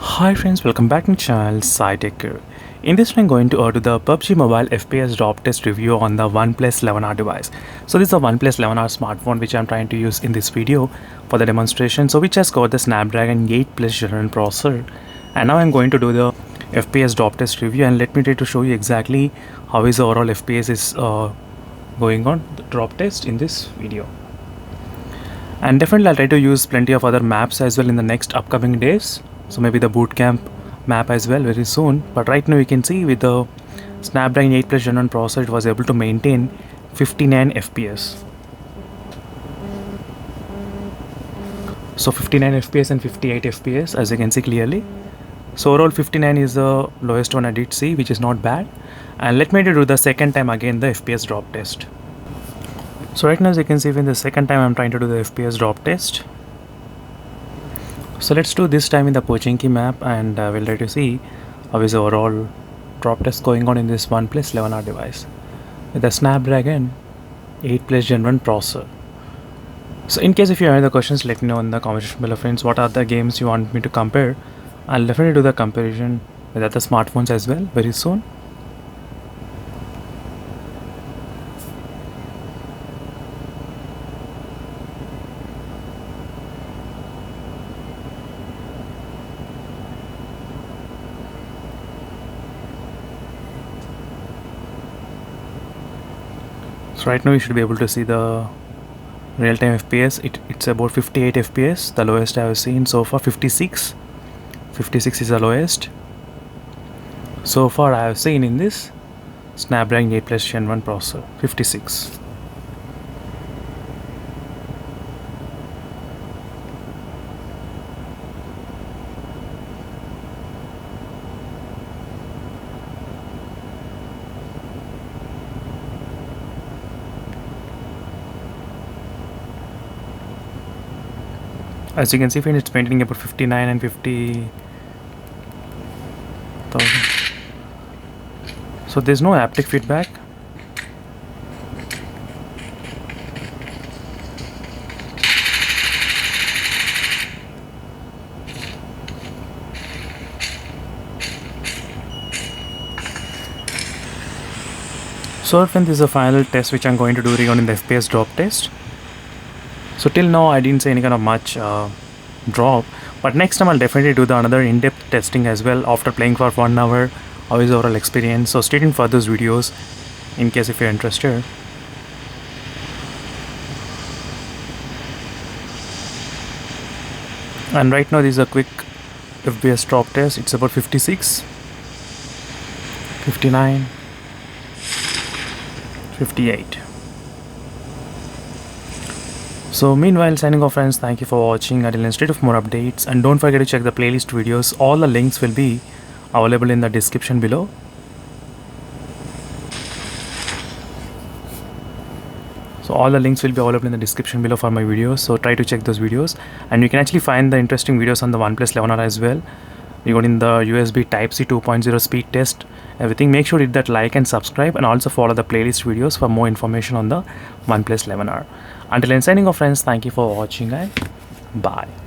Hi friends, welcome back to the channel SciTech. In this one I'm going to do the PUBG mobile FPS drop test review on the Oneplus 11R device. So this is a Oneplus 11R smartphone which I'm trying to use in this video for the demonstration. So which has got the Snapdragon 8+ Gen1 processor, and now I'm going to do the FPS drop test review, and let me try to show you exactly how is the overall FPS is going on the drop test in this video. And definitely I'll try to use plenty of other maps as well in the next upcoming days. So maybe the bootcamp map as well very soon. But right now you can see with the Snapdragon 8+ Gen1 processor, it was able to maintain 59 FPS. So 59 FPS and 58 FPS as you can see clearly. So overall 59 is the lowest one I did see, which is not bad. And let me do the second time again the FPS drop test. So right now as you can see, in the second time I'm trying to do the FPS drop test. So let's do this time in the Pochinki map, and we'll try to see how is the overall drop test going on in this Oneplus 11R device with the Snapdragon 8+ Gen1 processor. So in case if you have any questions, let me know in the comment section below, friends. What are the games you want me to compare? I'll definitely do the comparison with other smartphones as well very soon. So right now you should be able to see the real-time FPS. It's about 58 FPS. The lowest I have seen so far 56. 56 is the lowest so far I have seen in this Snapdragon 8+ Gen1 processor. 56. As you can see, it's maintaining about 59 and 50,000. So there's no haptic feedback. So friends, this is a final test which I'm going to do regarding the FPS drop test. So till now I didn't see any kind of much drop, but next time I'll definitely do the another in-depth testing as well after playing for 1 hour. How is the overall experience? So stay tuned for those videos in case if you're interested. And right now this is a quick FPS drop test. It's about 56, 59, 58. So meanwhile, signing off friends, thank you for watching. Until next of more updates, and don't forget to check the playlist videos. All the links will be available in the description below. So all the links will be available in the description below for my videos, so try to check those videos, and you can actually find the interesting videos on the Oneplus 11R as well regarding the USB Type-C 2.0 speed test, everything. Make sure to hit that like and subscribe, and also follow the playlist videos for more information on the Oneplus 11R. Until then, signing off friends, thank you for watching and bye.